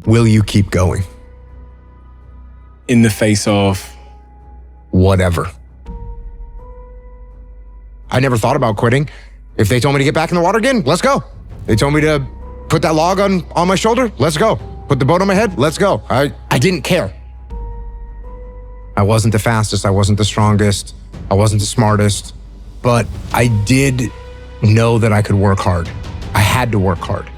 Will you keep going? In the face of? Whatever. I never thought about quitting. If they told me to get back in the water again, let's go. They told me to put that log on my shoulder, let's go. Put the boat on my head, let's go. I didn't care. I wasn't the fastest, I wasn't the strongest, I wasn't the smartest, but I did know that I could work hard. I had to work hard.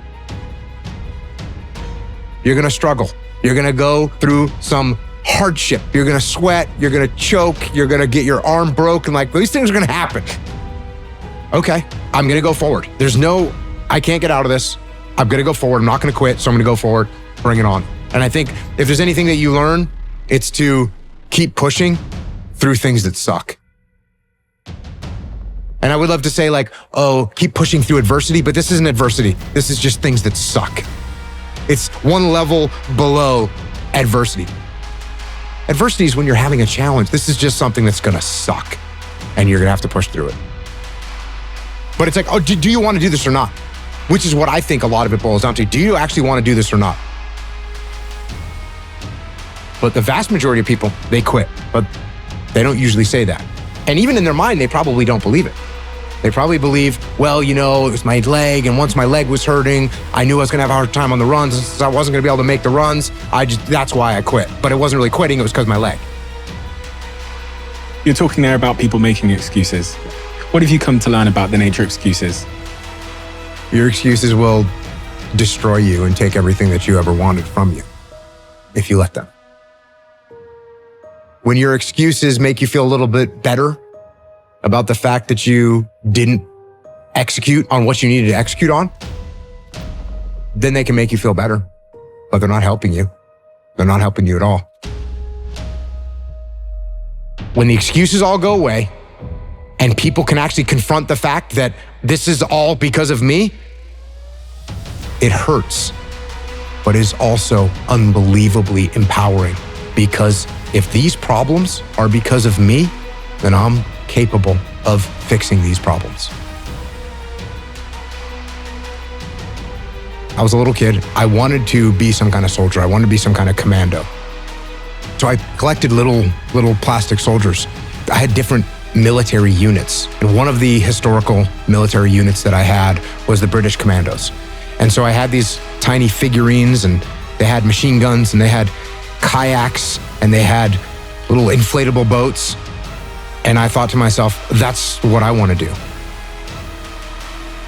You're gonna struggle. You're gonna go through some hardship. You're gonna sweat, you're gonna choke, you're gonna get your arm broken. Like, these things are gonna happen. Okay, I'm gonna go forward. I can't get out of this. I'm gonna go forward. I'm not gonna quit, so I'm gonna go forward, bring it on. And I think if there's anything that you learn, it's to keep pushing through things that suck. And I would love to say like, oh, keep pushing through adversity, but this isn't adversity. This is just things that suck. It's one level below adversity. Adversity is when you're having a challenge. This is just something that's gonna suck and you're gonna have to push through it. But it's like, oh, do you want to do this or not? Which is what I think a lot of it boils down to. Do you actually want to do this or not? But the vast majority of people, they quit, but they don't usually say that. And even in their mind, they probably don't believe it. They probably believe, well, it was my leg, and once my leg was hurting, I knew I was gonna have a hard time on the runs, so I wasn't gonna be able to make the runs. That's why I quit. But it wasn't really quitting, it was because of my leg. You're talking there about people making excuses. What have you come to learn about the nature of excuses? Your excuses will destroy you and take everything that you ever wanted from you if you let them. When your excuses make you feel a little bit better about the fact that you didn't execute on what you needed to execute on, then they can make you feel better, but they're not helping you. They're not helping you at all. When the excuses all go away and people can actually confront the fact that this is all because of me, it hurts, but is also unbelievably empowering, because if these problems are because of me, then I'm capable of fixing these problems. I was a little kid. I wanted to be some kind of soldier. I wanted to be some kind of commando. So I collected little plastic soldiers. I had different military units. And one of the historical military units that I had was the British Commandos. And so I had these tiny figurines, and they had machine guns, and they had kayaks, and they had little inflatable boats. And I thought to myself, that's what I want to do.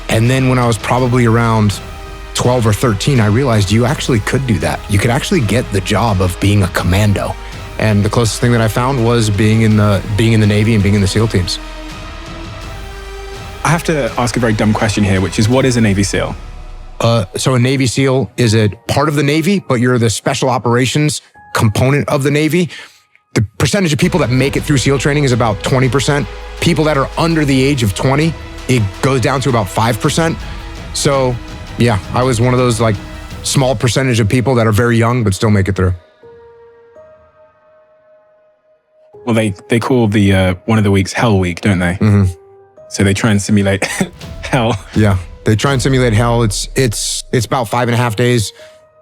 And then when I was probably around 12 or 13, I realized you actually could do that. You could actually get the job of being a commando. And the closest thing that I found was being in the Navy and being in the SEAL teams. I have to ask a very dumb question here, which is, what is a Navy SEAL? So a Navy SEAL is a part of the Navy, but you're the special operations component of the Navy. The percentage of people that make it through SEAL training is about 20%. People that are under the age of 20, it goes down to about 5%. So yeah, I was one of those like small percentage of people that are very young but still make it through. Well, they call the one of the weeks Hell Week, don't they? Mm-hmm. So they try and simulate hell. Yeah, they try and simulate hell. It's about 5.5 days,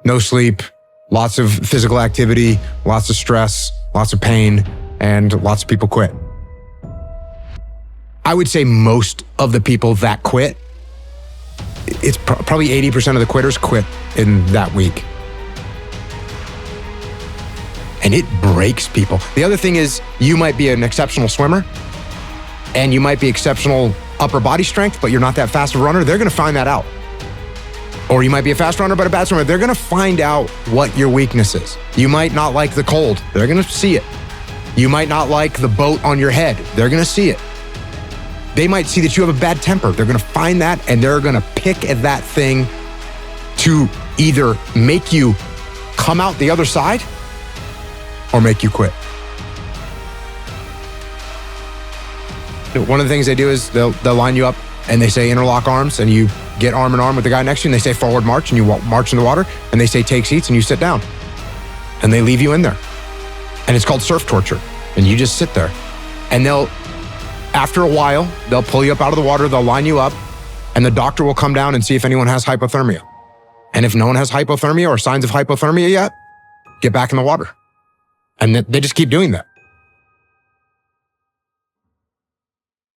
no sleep, lots of physical activity, lots of stress, lots of pain, and lots of people quit. I would say most of the people that quit, it's probably 80% of the quitters quit in that week. And it breaks people. The other thing is, you might be an exceptional swimmer and you might be exceptional upper body strength, but you're not that fast of a runner. They're gonna find that out. Or you might be a fast runner, but a bad swimmer. They're gonna find out what your weakness is. You might not like the cold. They're gonna see it. You might not like the boat on your head. They're gonna see it. They might see that you have a bad temper. They're gonna find that, and they're gonna pick at that thing to either make you come out the other side or make you quit. One of the things they do is they'll line you up and they say interlock arms, and you get arm in arm with the guy next to you, and they say forward march, and you march in the water, and they say take seats, and you sit down. And they leave you in there. And it's called surf torture. And you just sit there. And after a while, they'll pull you up out of the water, they'll line you up, and the doctor will come down and see if anyone has hypothermia. And if no one has hypothermia or signs of hypothermia yet, get back in the water. And they just keep doing that.